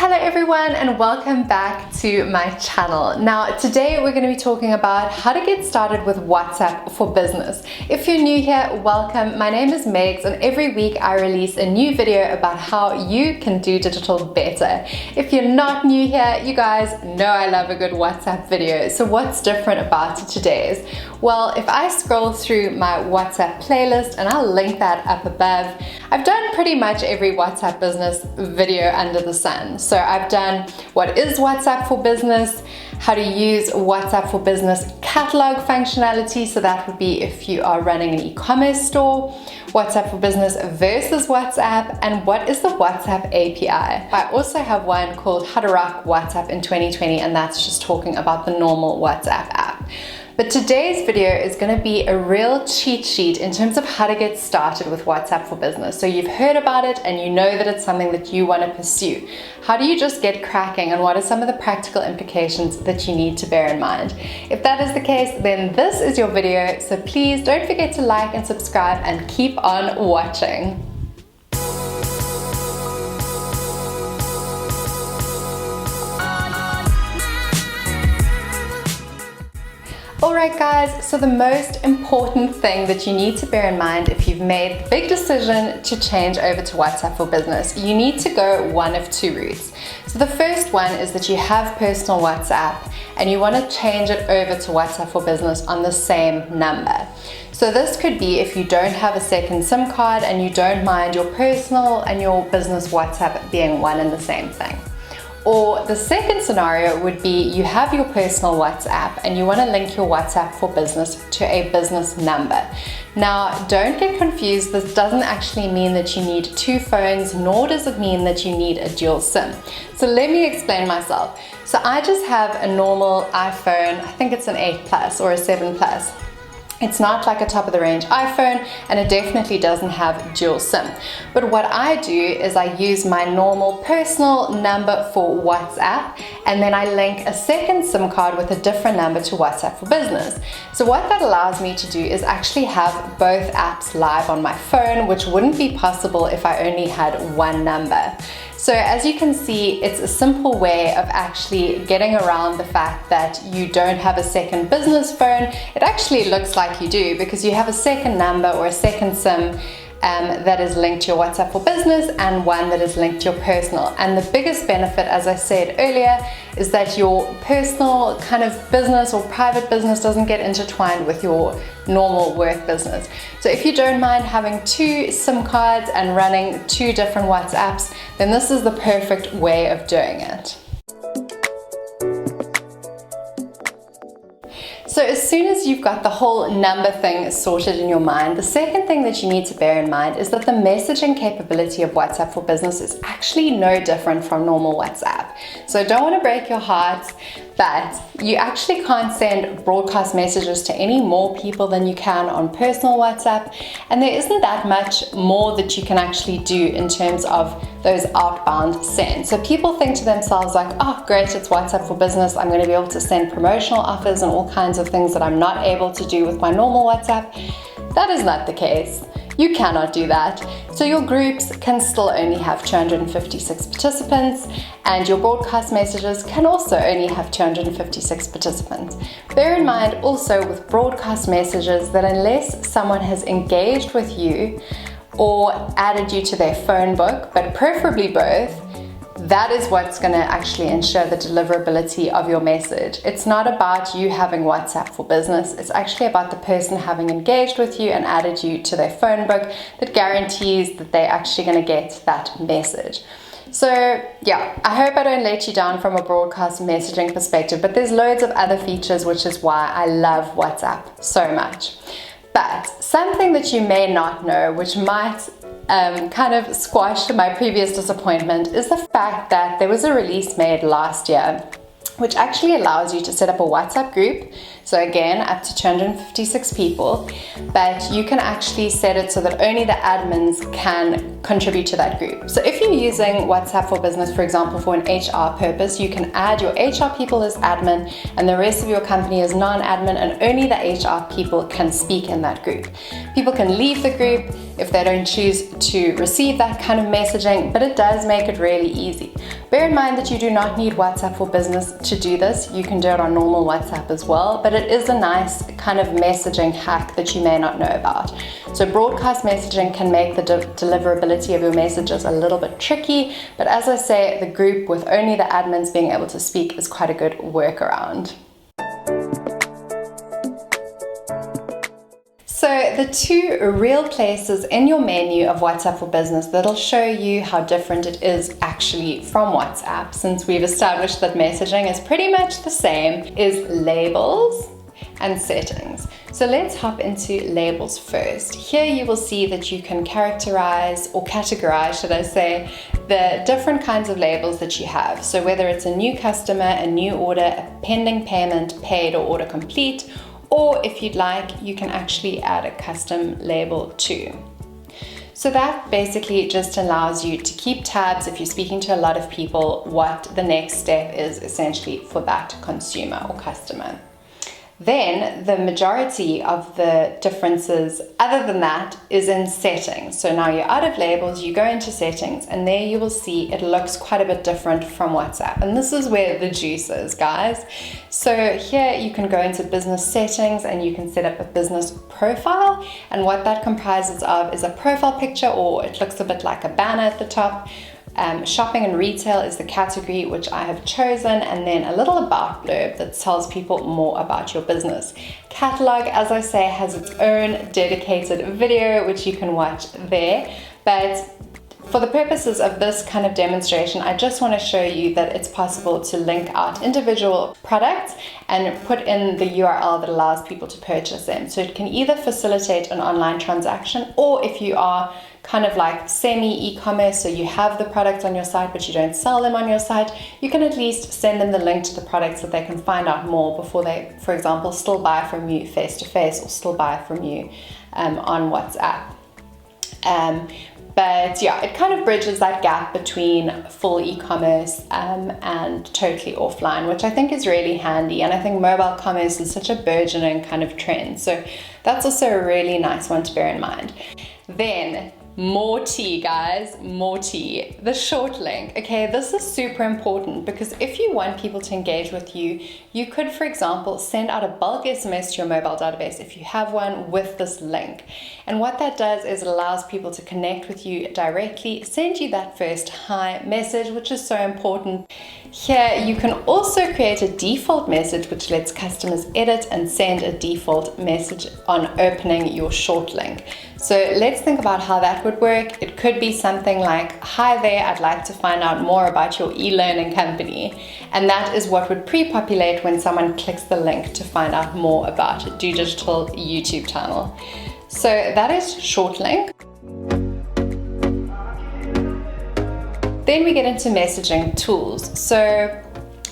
Hello everyone and welcome back to my channel. Now today we're going to be talking about how to get started with WhatsApp for business. If you're new here, welcome. My name is Megs and every week I release a new video about how you can do digital better. If you're not new here, you guys know I love a good WhatsApp video. So what's different about today's? Well, if I scroll through my WhatsApp playlist, and I'll link that up above, I've done pretty much every WhatsApp business video under the sun. So I've done what is WhatsApp for business, how to use WhatsApp for business catalog functionality, so that would be if you are running an e-commerce store, WhatsApp for business versus WhatsApp, and what is the WhatsApp API. I also have one called How to Rock WhatsApp in 2020, and that's just talking about the normal WhatsApp app. But today's video is going to be a real cheat sheet in terms of how to get started with WhatsApp for business. So you've heard about it and you know that it's something that you want to pursue. How do you just get cracking, and what are some of the practical implications that you need to bear in mind? If that is the case, then this is your video. So please don't forget to like and subscribe and keep on watching. Alright guys, so the most important thing that you need to bear in mind if you've made the big decision to change over to WhatsApp for business, you need to go one of two routes. So the first one is that you have personal WhatsApp and you want to change it over to WhatsApp for business on the same number. So this could be if you don't have a second SIM card and you don't mind your personal and your business WhatsApp being one and the same thing. Or the second scenario would be you have your personal WhatsApp and you want to link your WhatsApp for business to a business number. Now, don't get confused. This doesn't actually mean that you need two phones, nor does it mean that you need a dual SIM. So let me explain myself. So I just have a normal iPhone. I think it's an 8 Plus or a 7 Plus. It's not like a top of the range iPhone, and it definitely doesn't have dual SIM. But what I do is I use my normal personal number for WhatsApp, and then I link a second SIM card with a different number to WhatsApp for business. So what that allows me to do is actually have both apps live on my phone, which wouldn't be possible if I only had one number. So as you can see, it's a simple way of actually getting around the fact that you don't have a second business phone. It actually looks like you do, because you have a second number or a second SIM that is linked to your WhatsApp for business and one that is linked to your personal. And the biggest benefit, as I said earlier, is that your personal kind of business or private business doesn't get intertwined with your normal work business. So if you don't mind having two SIM cards and running two different WhatsApps, then this is the perfect way of doing it. So as soon as you've got the whole number thing sorted in your mind, the second thing that you need to bear in mind is that the messaging capability of WhatsApp for business is actually no different from normal WhatsApp. So I don't want to break your heart, but you actually can't send broadcast messages to any more people than you can on personal WhatsApp, and there isn't that much more that you can actually do in terms of those outbound sends. So people think to themselves like, oh great, it's WhatsApp for business, I'm going to be able to send promotional offers and all kinds of things that I'm not able to do with my normal WhatsApp. That is not the case. You cannot do that. So your groups can still only have 256 participants, and your broadcast messages can also only have 256 participants. Bear in mind also with broadcast messages that unless someone has engaged with you or added you to their phone book, but preferably both, that is what's going to actually ensure the deliverability of your message. It's not about you having WhatsApp for business. It's actually about the person having engaged with you and added you to their phone book that guarantees that they're actually going to get that message. So yeah, I hope I don't let you down from a broadcast messaging perspective, but there's loads of other features, which is why I love WhatsApp so much. But something that you may not know, which might kind of squashed my previous disappointment, is the fact that there was a release made last year which actually allows you to set up a WhatsApp group So again, up to 256 people, but you can actually set it so that only the admins can contribute to that group. So if you're using WhatsApp for Business, for example, for an HR purpose, you can add your HR people as admin and the rest of your company as non-admin, and only the HR people can speak in that group. People can leave the group if they don't choose to receive that kind of messaging, but it does make it really easy. Bear in mind that you do not need WhatsApp for Business to do this. You can do it on normal WhatsApp as well, but it is a nice kind of messaging hack that you may not know about. So broadcast messaging can make the deliverability of your messages a little bit tricky, but as I say, the group with only the admins being able to speak is quite a good workaround. So the two real places in your menu of WhatsApp for Business that'll show you how different it is actually from WhatsApp, since we've established that messaging is pretty much the same, is labels and settings. So let's hop into labels first. Here you will see that you can characterize, or categorize, should I say, the different kinds of labels that you have. So whether it's a new customer, a new order, a pending payment, paid, or order complete, or if you'd like, you can actually add a custom label too. So that basically just allows you to keep tabs if you're speaking to a lot of people, what the next step is essentially for that consumer or customer. Then the majority of the differences other than that is in settings. So now you're out of labels, you go into settings, and there you will see it looks quite a bit different from WhatsApp. And this is where the juice is, guys. So here you can go into business settings and you can set up a business profile. And what that comprises of is a profile picture, or it looks a bit like a banner at the top. Shopping and retail is the category which I have chosen, and then a little about blurb that tells people more about your business. Catalog, as I say, has its own dedicated video which you can watch there, but for the purposes of this kind of demonstration, I just want to show you that it's possible to link out individual products and put in the URL that allows people to purchase them. So it can either facilitate an online transaction, or if you are kind of like semi-e-commerce, so you have the products on your site but you don't sell them on your site, you can at least send them the link to the products so they can find out more before they, for example, still buy from you face-to-face or still buy from you on WhatsApp. But yeah, it kind of bridges that gap between full e-commerce and totally offline, which I think is really handy. And I think mobile commerce is such a burgeoning kind of trend. So that's also a really nice one to bear in mind. Then more tea, guys, more tea. The short link. Okay, this is super important because if you want people to engage with you, you could, for example, send out a bulk SMS to your mobile database if you have one with this link. And what that does is it allows people to connect with you directly, send you that first hi message, which is so important. Here you can also create a default message which lets customers edit and send a default message on opening your short link. So let's think about how that would work. It could be something like, hi there, I'd like to find out more about your e-learning company. And that is what would pre-populate when someone clicks the link to find out more about Do Digital YouTube channel. So that is short link. Then we get into messaging tools. So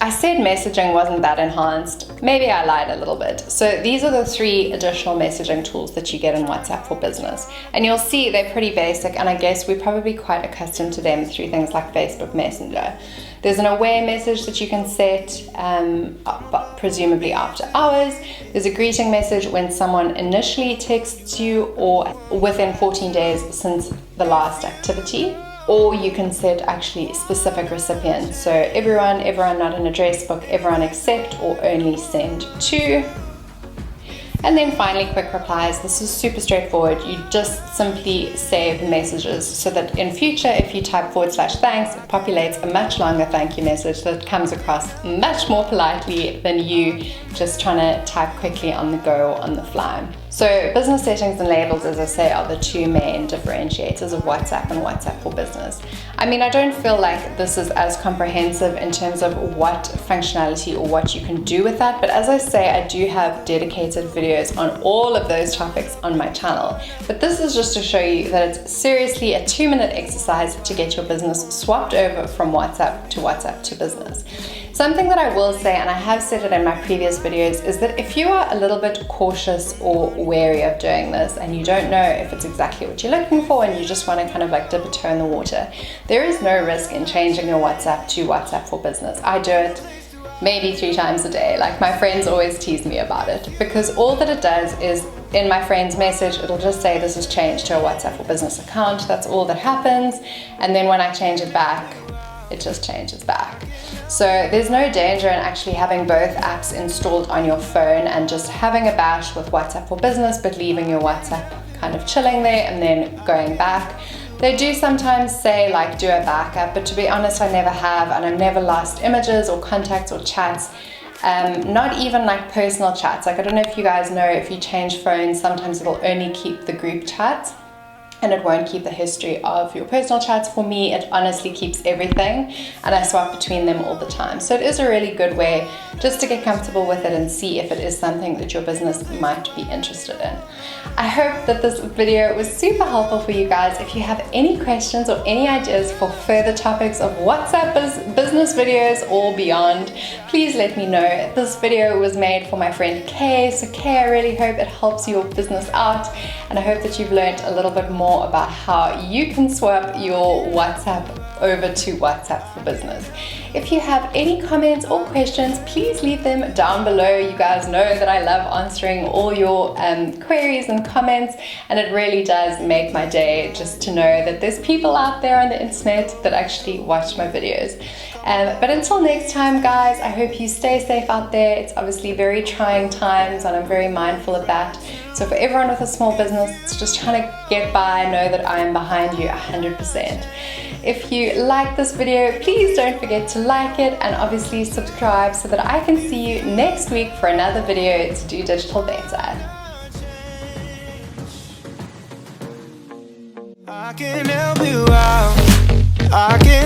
I said messaging wasn't that enhanced. Maybe I lied a little bit. So these are the 3 additional messaging tools that you get in WhatsApp for Business. And you'll see they're pretty basic, and I guess we're probably quite accustomed to them through things like Facebook Messenger. There's an aware message that you can set, presumably after hours. There's a greeting message when someone initially texts you or within 14 days since the last activity. Or you can set actually specific recipients. So everyone not in address book, everyone except or only send to. And then finally, quick replies. This is super straightforward. You just simply save messages so that in future, if you type /thanks, it populates a much longer thank you message that comes across much more politely than you just trying to type quickly on the go or on the fly. So business settings and labels, as I say, are the two main differentiators of WhatsApp and WhatsApp for Business. I mean, I don't feel like this is as comprehensive in terms of what functionality or what you can do with that, but as I say, I do have dedicated videos on all of those topics on my channel. But this is just to show you that it's seriously a 2-minute exercise to get your business swapped over from WhatsApp to Business. Something that I will say, and I have said it in my previous videos, is that if you are a little bit cautious or wary of doing this and you don't know if it's exactly what you're looking for and you just want to kind of like dip a toe in the water, there is no risk in changing your WhatsApp to WhatsApp for Business. I do it maybe 3 times a day. Like, my friends always tease me about it, because all that it does is in my friend's message, it'll just say this is changed to a WhatsApp for Business account. That's all that happens. And then when I change it back, it just changes back. So there's no danger in actually having both apps installed on your phone and just having a bash with WhatsApp for Business, but leaving your WhatsApp kind of chilling there and then going back. They do sometimes say like do a backup, but to be honest, I never have, and I've never lost images or contacts or chats. Not even like personal chats. Like, I don't know if you guys know, if you change phones, sometimes it'll only keep the group chats and it won't keep the history of your personal chats. For me, it honestly keeps everything, and I swap between them all the time. So it is a really good way just to get comfortable with it and see if it is something that your business might be interested in. I hope that this video was super helpful for you guys. If you have any questions or any ideas for further topics of WhatsApp business videos or beyond, please let me know. This video was made for my friend Kay, so Kay, I really hope it helps your business out, and I hope that you've learned a little bit more about how you can swap your WhatsApp over to WhatsApp for Business. If you have any comments or questions, please leave them down below. You guys know that I love answering all your queries and comments, and it really does make my day just to know that there's people out there on the internet that actually watch my videos. But until next time, guys, I hope you stay safe out there. It's obviously very trying times, and I'm very mindful of that. So for everyone with a small business that's just trying to get by, know that I am behind you 100%. If you like this video, please don't forget to like it and obviously subscribe so that I can see you next week for another video to do digital better. I can help you out. I can